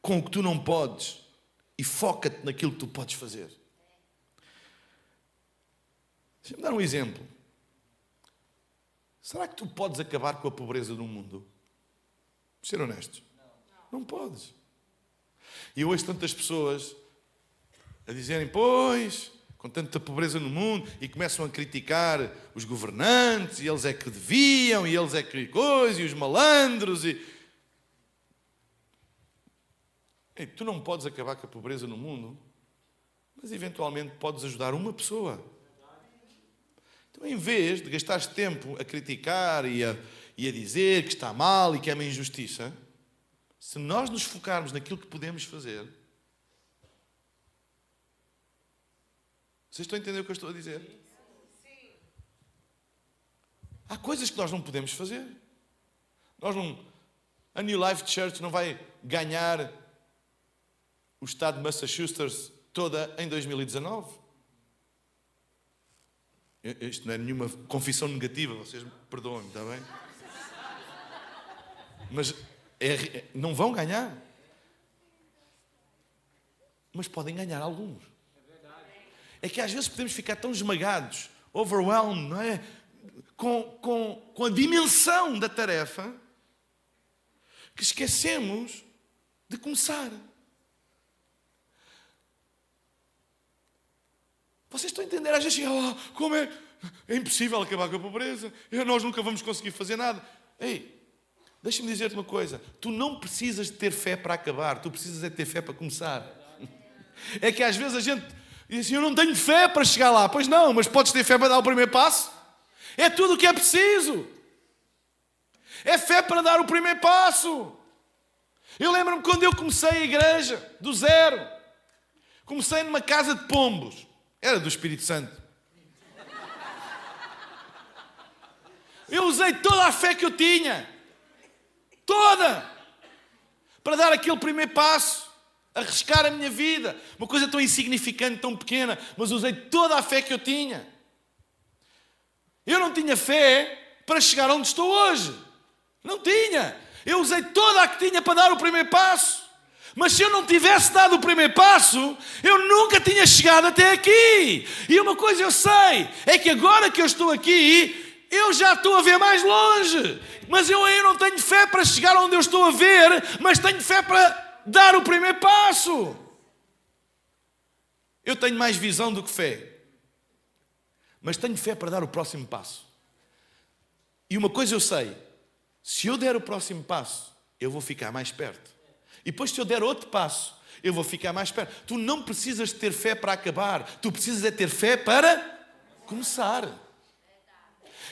com o que tu não podes e foca-te naquilo que tu podes fazer. Deixa-me dar um exemplo. Será que tu podes acabar com a pobreza no mundo? Ser honesto. Não podes. E eu ouço tantas pessoas a dizerem, pois, com tanta pobreza no mundo, e começam a criticar os governantes, e eles é que deviam, e eles é que coisa, e os malandros, e... Ei, tu não podes acabar com a pobreza no mundo, mas eventualmente podes ajudar uma pessoa. Então, em vez de gastares tempo a criticar e a dizer que está mal e que é uma injustiça, se nós nos focarmos naquilo que podemos fazer... Vocês estão a entender o que eu estou a dizer? Sim. Há coisas que nós não podemos fazer. A New Life Church não vai ganhar o estado de Massachusetts toda em 2019. Isto não é nenhuma confissão negativa, vocês me perdoem, está bem? Mas não vão ganhar. Mas podem ganhar alguns. É que às vezes podemos ficar tão esmagados, overwhelmed, não é? Com a dimensão da tarefa, que esquecemos de começar. Vocês estão a entender? Às vezes, como é impossível acabar com a pobreza, nós nunca vamos conseguir fazer nada. Ei, deixa-me dizer-te uma coisa, tu não precisas de ter fé para acabar, tu precisas é ter fé para começar. É que às vezes a gente diz assim, eu não tenho fé para chegar lá. Pois não, mas podes ter fé para dar o primeiro passo. É tudo o que é preciso. É fé para dar o primeiro passo. Eu lembro-me quando eu comecei a igreja, do zero. Comecei numa casa de pombos. Era do Espírito Santo. Eu usei toda a fé que eu tinha. Toda. Para dar aquele primeiro passo. Arriscar a minha vida. Uma coisa tão insignificante, tão pequena, mas usei toda a fé que eu tinha. Eu não tinha fé para chegar onde estou hoje. Não tinha. Eu usei toda a que tinha para dar o primeiro passo. Mas se eu não tivesse dado o primeiro passo, eu nunca tinha chegado até aqui. E uma coisa eu sei, é que agora que eu estou aqui, eu já estou a ver mais longe. Mas eu não tenho fé para chegar onde eu estou a ver, mas tenho fé para dar o primeiro passo. Eu tenho mais visão do que fé. Mas tenho fé para dar o próximo passo. E uma coisa eu sei. Se eu der o próximo passo, eu vou ficar mais perto. E depois se eu der outro passo, eu vou ficar mais perto. Tu não precisas ter fé para acabar. Tu precisas é ter fé para começar.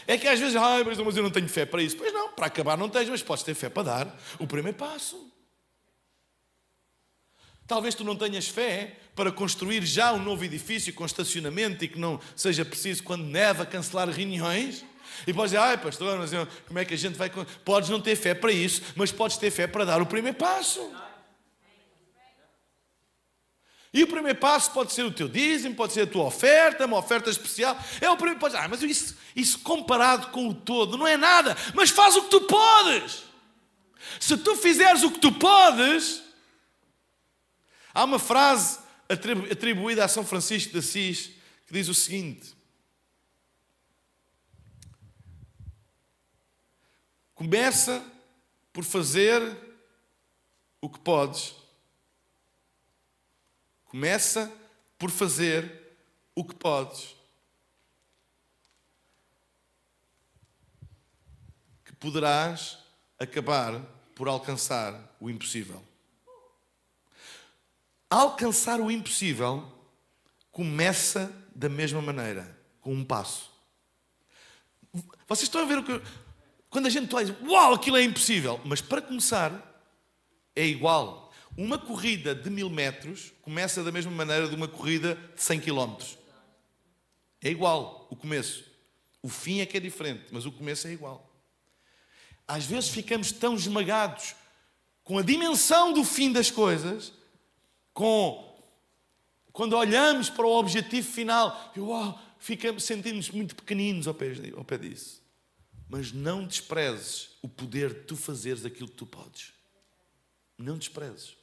É que às vezes, mas eu não tenho fé para isso. Pois não, para acabar não tens, mas podes ter fé para dar o primeiro passo. Talvez tu não tenhas fé para construir já um novo edifício com estacionamento e que não seja preciso, quando neva, cancelar reuniões. E podes dizer, pastor, mas como é que a gente vai... Podes não ter fé para isso, mas podes ter fé para dar o primeiro passo. E o primeiro passo pode ser o teu dízimo, pode ser a tua oferta, uma oferta especial. É o primeiro passo. Mas isso comparado com o todo não é nada. Mas faz o que tu podes. Se tu fizeres o que tu podes... Há uma frase atribuída a São Francisco de Assis que diz o seguinte: começa por fazer o que podes. Começa por fazer o que podes. Que poderás acabar por alcançar o impossível. Alcançar o impossível começa da mesma maneira, com um passo. Vocês estão a ver o que... Quando a gente diz, uau, aquilo é impossível. Mas para começar, é igual. Uma corrida de 1000 metros começa da mesma maneira de uma corrida de 100 quilómetros. É igual, o começo. O fim é que é diferente, mas o começo é igual. Às vezes ficamos tão esmagados com a dimensão do fim das coisas... Quando olhamos para o objetivo final, sentimos muito pequeninos ao pé disso. Mas não desprezes o poder de tu fazeres aquilo que tu podes. Não desprezes.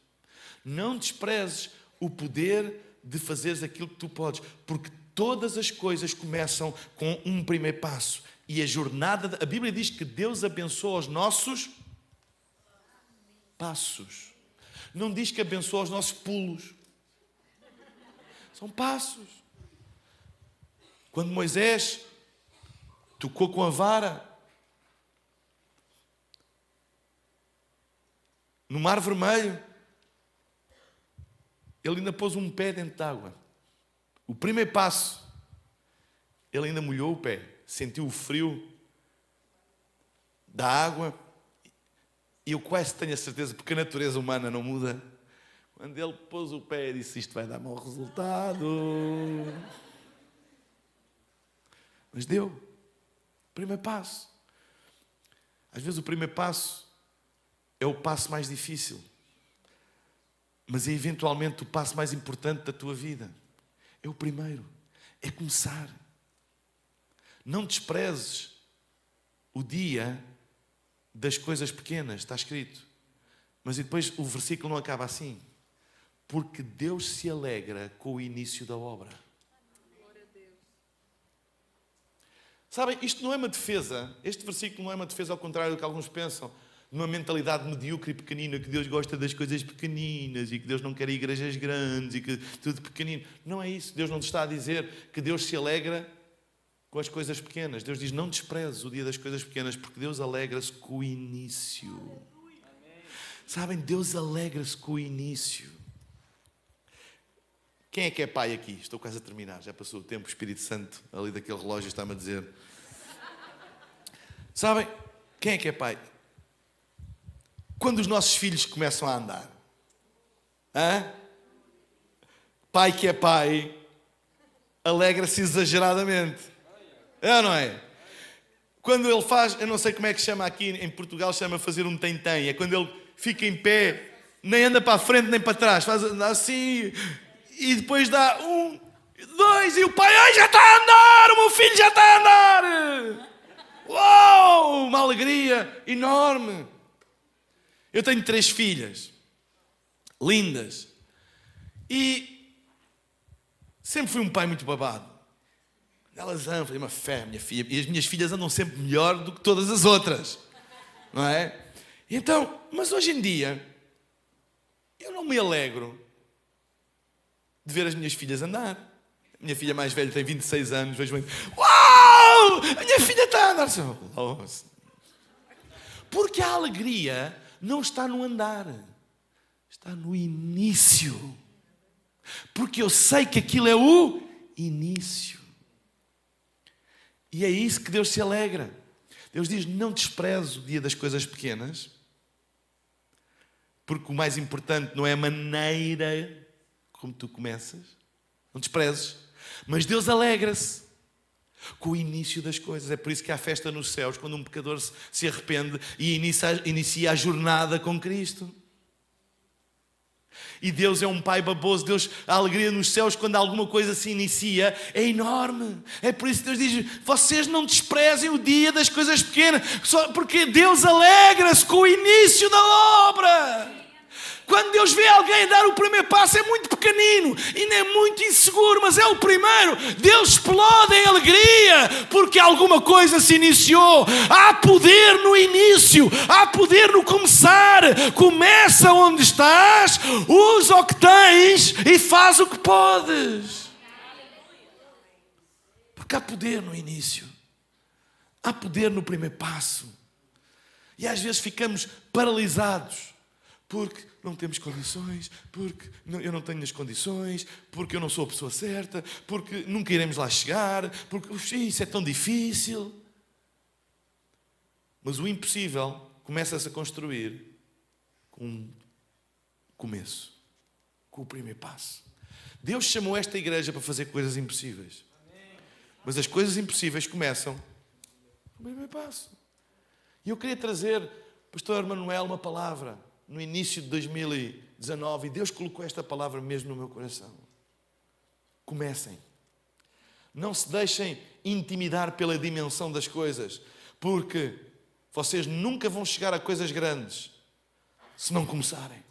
Não desprezes o poder de fazeres aquilo que tu podes. Porque todas as coisas começam com um primeiro passo. E a jornada, a Bíblia diz que Deus abençoa os nossos passos. Não diz que abençoa os nossos pulos. São passos. Quando Moisés tocou com a vara no Mar Vermelho, ele ainda pôs um pé dentro de água. O primeiro passo, ele ainda molhou o pé, sentiu o frio da água. E eu quase tenho a certeza, porque a natureza humana não muda, quando ele pôs o pé e disse: isto vai dar mau resultado. Mas deu. Primeiro passo. Às vezes o primeiro passo é o passo mais difícil, mas é eventualmente o passo mais importante da tua vida. É o primeiro. É começar. Não desprezes o dia das coisas pequenas, está escrito. Mas e depois o versículo não acaba assim. Porque Deus se alegra com o início da obra. Sabem, isto não é uma defesa. Este versículo não é uma defesa, ao contrário do que alguns pensam, numa mentalidade medíocre e pequenina, que Deus gosta das coisas pequeninas e que Deus não quer igrejas grandes e que tudo pequenino. Não é isso. Deus não te está a dizer que Deus se alegra com as coisas pequenas. Deus diz: não desprezes o dia das coisas pequenas, porque Deus alegra-se com o início. Sabem, Deus alegra-se com o início. Quem é que é pai aqui? Estou quase a terminar, já passou o tempo. O Espírito Santo ali daquele relógio está-me a dizer. Sabem, quem é que é pai? Quando os nossos filhos começam a andar. Hã? Pai que é pai alegra-se exageradamente. É ou não é? Quando ele faz, eu não sei como é que chama aqui em Portugal, chama fazer um tem-tem. É quando ele fica em pé, nem anda para a frente nem para trás, faz assim, e depois dá 1, 2, e o pai: ai, já está a andar, o meu filho já está a andar. Uau, uma alegria enorme. Eu tenho 3 filhas, lindas, e sempre fui um pai muito babado. Elas amam, falei: uma fé, minha filha. E as minhas filhas andam sempre melhor do que todas as outras. Não é? Então, mas hoje em dia, eu não me alegro de ver as minhas filhas andar. A minha filha mais velha tem 26 anos, vejo-me: uau, a minha filha está a andar. Porque a alegria não está no andar, está no início. Porque eu sei que aquilo é o início. E é isso que Deus se alegra. Deus diz: não despreze o dia das coisas pequenas, porque o mais importante não é a maneira como tu começas. Não desprezes. Mas Deus alegra-se com o início das coisas. É por isso que há festa nos céus quando um pecador se arrepende e inicia a jornada com Cristo. E Deus é um pai baboso. Deus, a alegria nos céus quando alguma coisa se inicia é enorme. É por isso que Deus diz: vocês não desprezem o dia das coisas pequenas, porque Deus alegra-se com o início da obra. Quando Deus vê alguém dar o primeiro passo, é muito pequenino, ainda é muito inseguro, mas é o primeiro. Deus explode em alegria, porque alguma coisa se iniciou. Há poder no início, há poder no começar. Começa onde estás, usa o que tens e faz o que podes. Porque há poder no início, há poder no primeiro passo. E às vezes ficamos paralisados, porque não temos condições, porque eu não tenho as condições, porque eu não sou a pessoa certa, porque nunca iremos lá chegar, porque isso é tão difícil. Mas o impossível começa-se a construir com um começo, com o primeiro passo. Deus chamou esta igreja para fazer coisas impossíveis. Mas as coisas impossíveis começam com o primeiro passo. E eu queria trazer, pastor Manuel, uma palavra no início de 2019, e Deus colocou esta palavra mesmo no meu coração. Comecem. Não se deixem intimidar pela dimensão das coisas, porque vocês nunca vão chegar a coisas grandes se não começarem.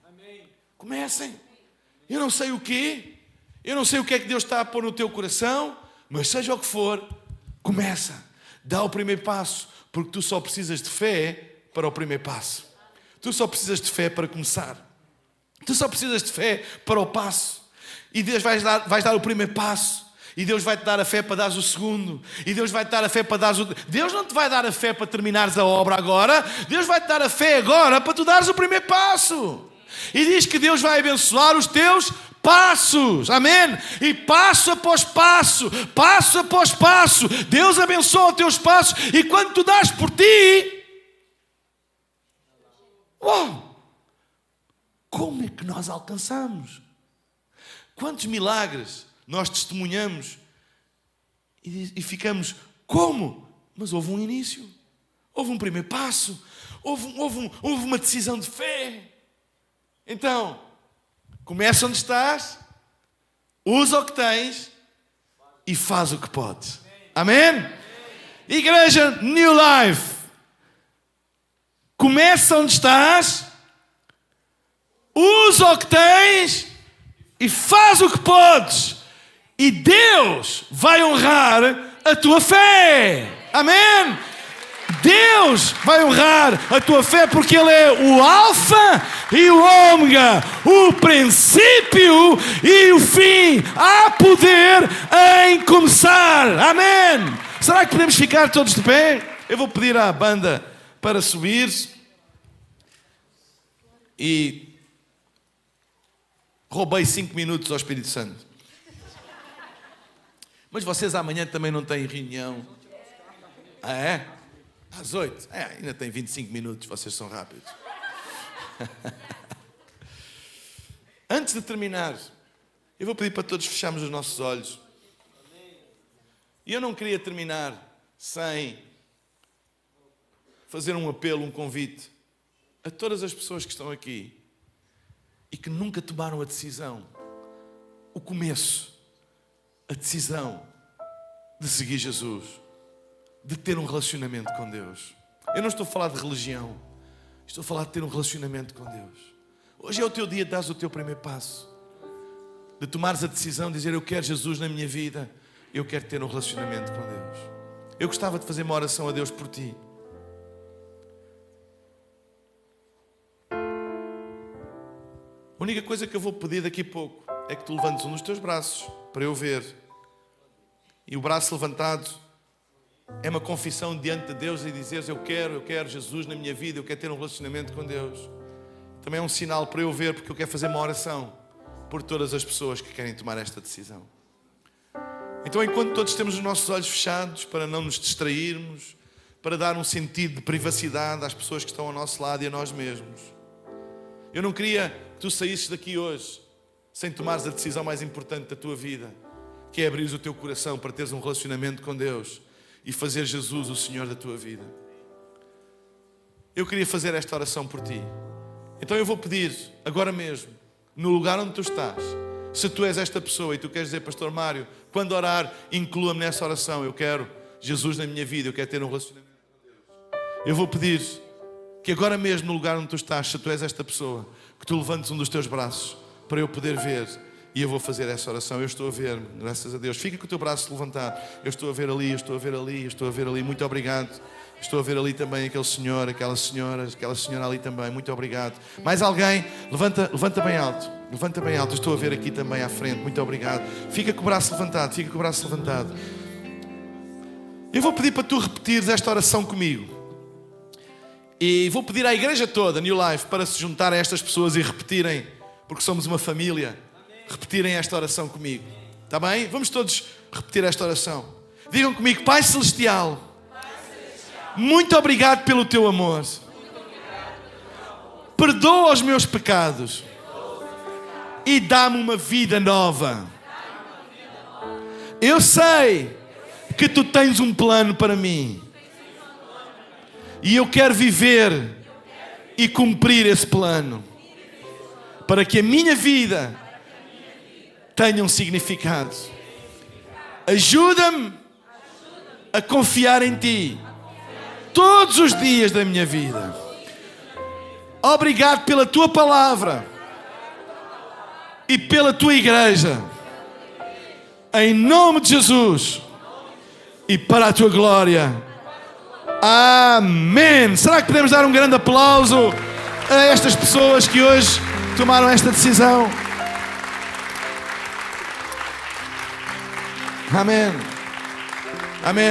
Comecem. Eu não sei o quê, eu não sei o que é que Deus está a pôr no teu coração, mas seja o que for, começa. Dá o primeiro passo, porque tu só precisas de fé para o primeiro passo. Tu só precisas de fé para começar. Tu só precisas de fé para o passo. E Deus vais dar o primeiro passo. E Deus vai-te dar a fé para dares o segundo. E Deus vai-te dar a fé para dares o... Deus não te vai dar a fé para terminares a obra agora. Deus vai-te dar a fé agora para tu dares o primeiro passo. E diz que Deus vai abençoar os teus passos. Amém? E passo após passo, Deus abençoa os teus passos. E quando tu dás por ti... Uau! Como é que nós alcançamos? Quantos milagres nós testemunhamos e ficamos, como? Mas houve um início, houve um primeiro passo, houve uma decisão de fé. Então, começa onde estás, usa o que tens e faz o que podes. Amém? Igreja New Life, começa onde estás, usa o que tens e faz o que podes. E Deus vai honrar a tua fé. Amém? Deus vai honrar a tua fé porque Ele é o Alfa e o Ômega, o princípio e o fim. Há poder em começar. Amém? Será que podemos ficar todos de pé? Eu vou pedir à banda para subir. E roubei 5 minutos ao Espírito Santo. Mas vocês amanhã também não têm reunião? Ah, é? Às 8? É, ainda tem 25 minutos, vocês são rápidos. Antes de terminar, eu vou pedir para todos fecharmos os nossos olhos. E eu não queria terminar sem fazer um apelo, um convite a todas as pessoas que estão aqui e que nunca tomaram a decisão, o começo, a decisão de seguir Jesus, de ter um relacionamento com Deus. Eu não estou a falar de religião, estou a falar de ter um relacionamento com Deus. Hoje é o teu dia de dares o teu primeiro passo, de tomares a decisão de dizer: eu quero Jesus na minha vida, eu quero ter um relacionamento com Deus. Eu gostava de fazer uma oração a Deus por ti. A única coisa que eu vou pedir daqui a pouco é que tu levantes um dos teus braços para eu ver. E o braço levantado é uma confissão diante de Deus e dizeres: eu quero Jesus na minha vida, eu quero ter um relacionamento com Deus. Também é um sinal para eu ver, porque eu quero fazer uma oração por todas as pessoas que querem tomar esta decisão. Então, enquanto todos temos os nossos olhos fechados, para não nos distrairmos, para dar um sentido de privacidade às pessoas que estão ao nosso lado e a nós mesmos, eu não queria que tu saísses daqui hoje sem tomares a decisão mais importante da tua vida, que é abrir o teu coração para teres um relacionamento com Deus e fazer Jesus o Senhor da tua vida. Eu queria fazer esta oração por ti. Então eu vou pedir agora mesmo, no lugar onde tu estás, se tu és esta pessoa e tu queres dizer: Pastor Mário, quando orar, inclua-me nessa oração, eu quero Jesus na minha vida, eu quero ter um relacionamento com Deus. Eu vou pedir que agora mesmo, no lugar onde tu estás, se tu és esta pessoa, que tu levantes um dos teus braços para eu poder ver. E eu vou fazer essa oração. Eu estou a ver, graças a Deus. Fica com o teu braço levantado. Eu estou a ver ali, eu estou a ver ali, eu estou a ver ali. Muito obrigado. Estou a ver ali também aquele senhor, aquela senhora ali também. Muito obrigado. Mais alguém? Levanta bem alto. Levanta bem alto. Eu estou a ver aqui também à frente. Muito obrigado. Fica com o braço levantado. Fica com o braço levantado. Eu vou pedir para tu repetires esta oração comigo. E vou pedir à igreja toda, New Life, para se juntar a estas pessoas e repetirem, porque somos uma família, repetirem esta oração comigo. Está bem? Vamos todos repetir esta oração. Digam comigo: Pai Celestial, muito obrigado pelo teu amor. Perdoa os meus pecados e dá-me uma vida nova. Eu sei que tu tens um plano para mim e eu quero viver e cumprir esse plano, para que a minha vida tenha um significado. Ajuda-me a confiar em ti todos os dias da minha vida. Obrigado pela tua palavra e pela tua igreja. Em nome de Jesus e para a tua glória. Amém. Será que podemos dar um grande aplauso a estas pessoas que hoje tomaram esta decisão? Amém. Amém.